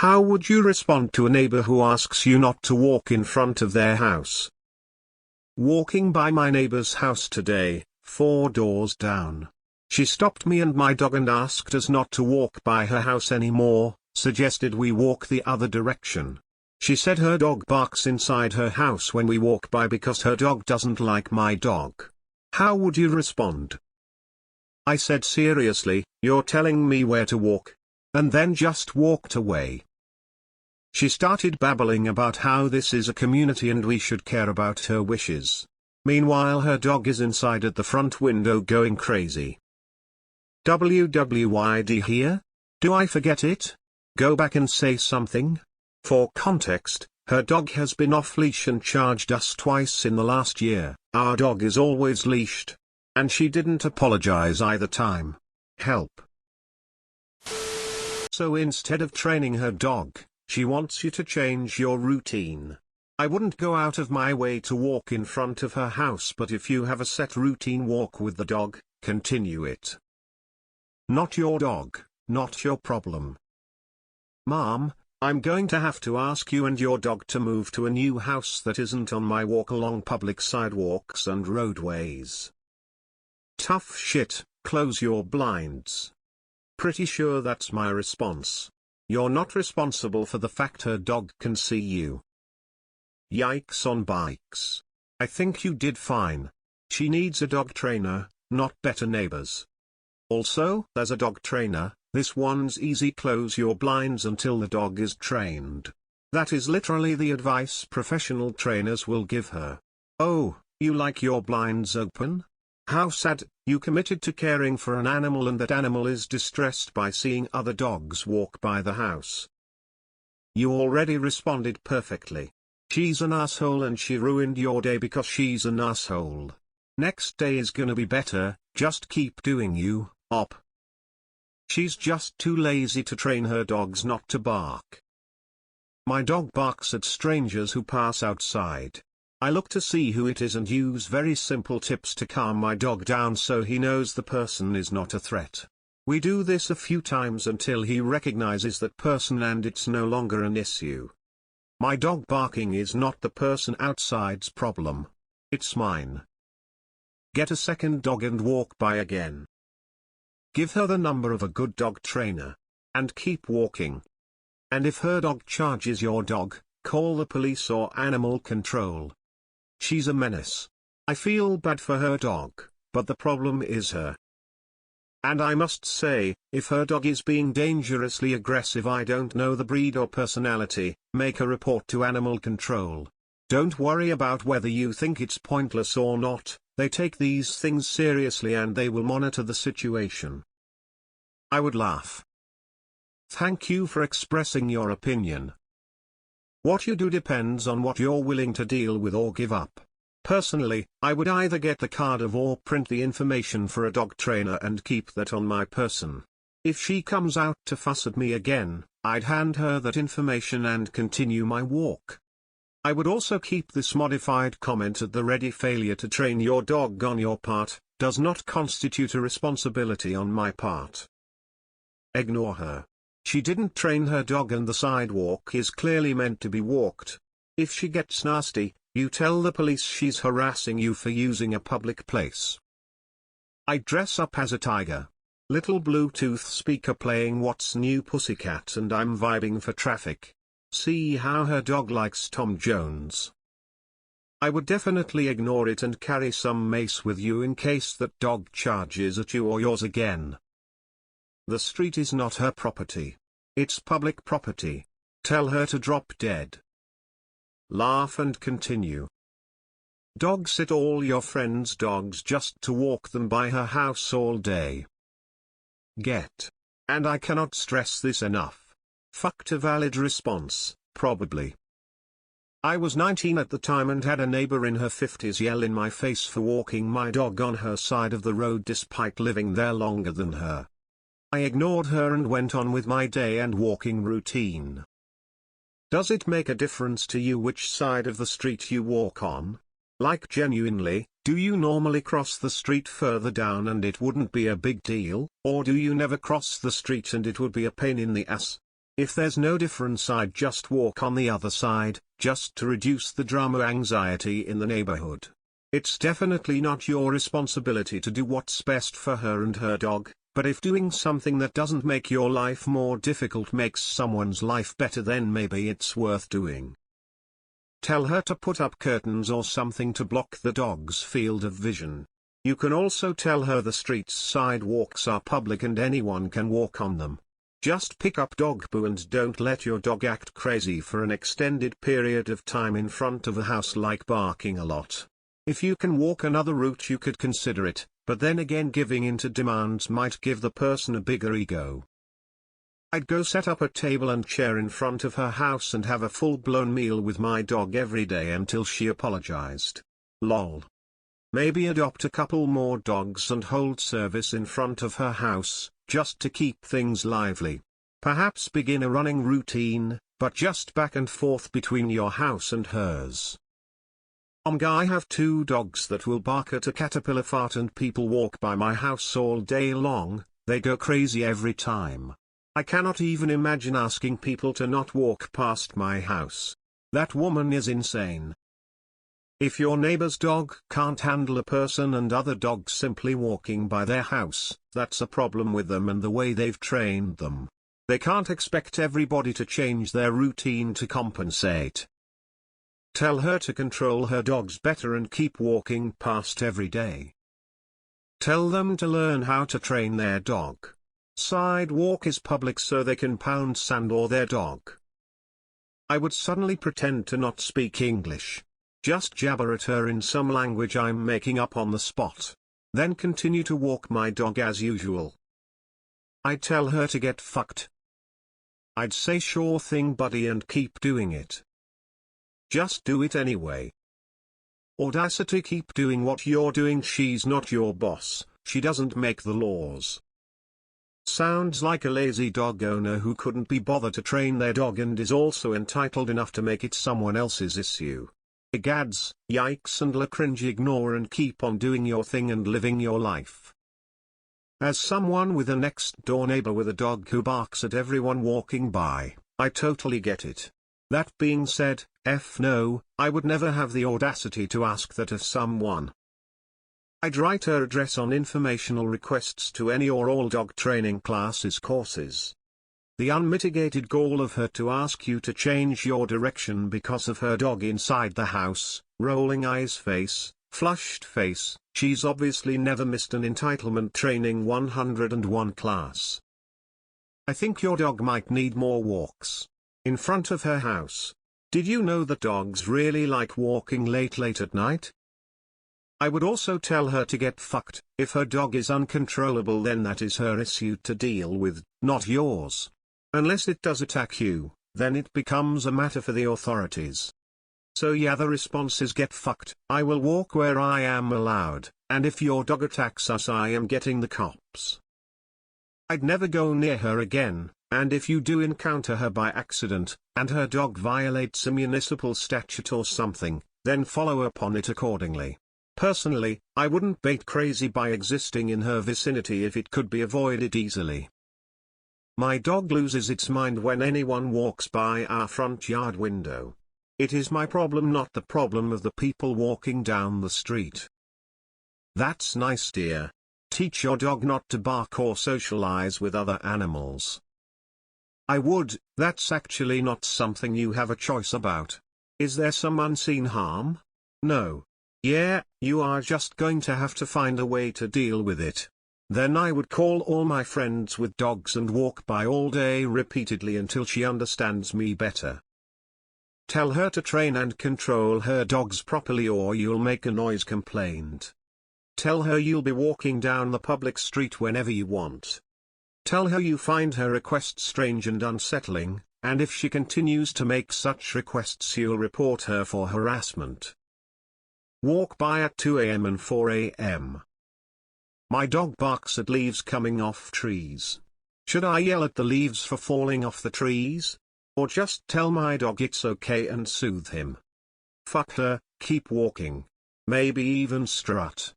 How would you respond to a neighbor who asks you not to walk in front of their house? Walking by my neighbor's house today, 4 doors down. She stopped me and my dog and asked us not to walk by her house anymore, suggested we walk the other direction. She said her dog barks inside her house when we walk by because her dog doesn't like my dog. How would you respond? I said seriously, you're telling me where to walk? And then just walked away. She started babbling about how this is a community and we should care about her wishes. Meanwhile her dog is inside at the front window going crazy. WWYD here? Do I forget it? Go back and say something? For context, her dog has been off leash and charged us twice in the last year. Our dog is always leashed. And she didn't apologize either time. Help. So instead of training her dog, she wants you to change your routine. I wouldn't go out of my way to walk in front of her house, but if you have a set routine walk with the dog, continue it. Not your dog, not your problem. Mom, I'm going to have to ask you and your dog to move to a new house that isn't on my walk along public sidewalks and roadways. Tough shit, close your blinds. Pretty sure that's my response. You're not responsible for the fact her dog can see you. Yikes on bikes. I think you did fine. She needs a dog trainer, not better neighbors. Also, as a dog trainer, this one's easy: close your blinds until the dog is trained. That is literally the advice professional trainers will give her. Oh, you like your blinds open? How sad, you committed to caring for an animal and that animal is distressed by seeing other dogs walk by the house. You already responded perfectly. She's an asshole and she ruined your day because she's an asshole. Next day is gonna be better, just keep doing you, op. She's just too lazy to train her dogs not to bark. My dog barks at strangers who pass outside. I look to see who it is and use very simple tips to calm my dog down so he knows the person is not a threat. We do this a few times until he recognizes that person and it's no longer an issue. My dog barking is not the person outside's problem. It's mine. Get a second dog and walk by again. Give her the number of a good dog trainer. And keep walking. And if her dog charges your dog, call the police or animal control. She's a menace. I feel bad for her dog, but the problem is her. And I must say, if her dog is being dangerously aggressive, I don't know the breed or personality, make a report to animal control. Don't worry about whether you think it's pointless or not, they take these things seriously and they will monitor the situation. I would laugh. Thank you for expressing your opinion. What you do depends on what you're willing to deal with or give up. Personally, I would either get the card of or print the information for a dog trainer and keep that on my person. If she comes out to fuss at me again, I'd hand her that information and continue my walk. I would also keep this modified comment at the ready. Failure to train your dog on your part does not constitute a responsibility on my part. Ignore her. She didn't train her dog and the sidewalk is clearly meant to be walked. If she gets nasty, you tell the police she's harassing you for using a public place. I dress up as a tiger. Little Bluetooth speaker playing What's New Pussycat and I'm vibing for traffic. See how her dog likes Tom Jones. I would definitely ignore it and carry some mace with you in case that dog charges at you or yours again. The street is not her property. It's public property. Tell her to drop dead. Laugh and continue. Dog sit all your friends' dogs just to walk them by her house all day. Get. And I cannot stress this enough. Fucked a valid response, probably. I was 19 at the time and had a neighbor in her 50s yell in my face for walking my dog on her side of the road despite living there longer than her. I ignored her and went on with my day and walking routine. Does it make a difference to you which side of the street you walk on? Like genuinely, do you normally cross the street further down and it wouldn't be a big deal, or do you never cross the street and it would be a pain in the ass? If there's no difference, I'd just walk on the other side, just to reduce the drama anxiety in the neighborhood. It's definitely not your responsibility to do what's best for her and her dog, but if doing something that doesn't make your life more difficult makes someone's life better, then maybe it's worth doing. Tell her to put up curtains or something to block the dog's field of vision. You can also tell her the street's sidewalks are public and anyone can walk on them. Just pick up dog poo and don't let your dog act crazy for an extended period of time in front of a house, like barking a lot. If you can walk another route, you could consider it, but then again, giving in to demands might give the person a bigger ego. I'd go set up a table and chair in front of her house and have a full-blown meal with my dog every day until she apologized. Lol. Maybe adopt a couple more dogs and hold service in front of her house, just to keep things lively. Perhaps begin a running routine, but just back and forth between your house and hers. I have 2 dogs that will bark at a caterpillar fart, and people walk by my house all day long. They go crazy every time. I cannot even imagine asking people to not walk past my house. That woman is insane. If your neighbor's dog can't handle a person and other dogs simply walking by their house, that's a problem with them and the way they've trained them. They can't expect everybody to change their routine to compensate. Tell her to control her dogs better and keep walking past every day. Tell them to learn how to train their dog. Sidewalk is public, so they can pound sand or their dog. I would suddenly pretend to not speak English. Just jabber at her in some language I'm making up on the spot. Then continue to walk my dog as usual. I'd tell her to get fucked. I'd say sure thing buddy and keep doing it. Just do it anyway. Audacity, keep doing what you're doing. She's not your boss, she doesn't make the laws. Sounds like a lazy dog owner who couldn't be bothered to train their dog and is also entitled enough to make it someone else's issue. Gads, yikes and la cringe. Ignore and keep on doing your thing and living your life. As someone with a next-door neighbor with a dog who barks at everyone walking by, I totally get it. That being said, no, I would never have the audacity to ask that of someone. I'd write her address on informational requests to any or all dog training classes courses. The unmitigated gall of her to ask you to change your direction because of her dog inside the house, rolling eyes face, flushed face. She's obviously never missed an entitlement training 101 class. I think your dog might need more walks. In front of her house. Did you know that dogs really like walking late at night? I would also tell her to get fucked. If her dog is uncontrollable, then that is her issue to deal with, not yours. Unless it does attack you, then it becomes a matter for the authorities. So yeah, the response is get fucked. I will walk where I am allowed, and if your dog attacks us, I am getting the cops. I'd never go near her again, and if you do encounter her by accident, and her dog violates a municipal statute or something, then follow up on it accordingly. Personally, I wouldn't bait crazy by existing in her vicinity if it could be avoided easily. My dog loses its mind when anyone walks by our front yard window. It is my problem, not the problem of the people walking down the street. That's nice, dear. Teach your dog not to bark or socialize with other animals. I would. That's actually not something you have a choice about. Is there some unseen harm? No. Yeah, you are just going to have to find a way to deal with it. Then I would call all my friends with dogs and walk by all day repeatedly until she understands me better. Tell her to train and control her dogs properly or you'll make a noise complaint. Tell her you'll be walking down the public street whenever you want. Tell her you find her request strange and unsettling, and if she continues to make such requests, you'll report her for harassment. Walk by at 2 a.m. and 4 a.m. My dog barks at leaves coming off trees. Should I yell at the leaves for falling off the trees? Or just tell my dog it's okay and soothe him? Fuck her, keep walking. Maybe even strut.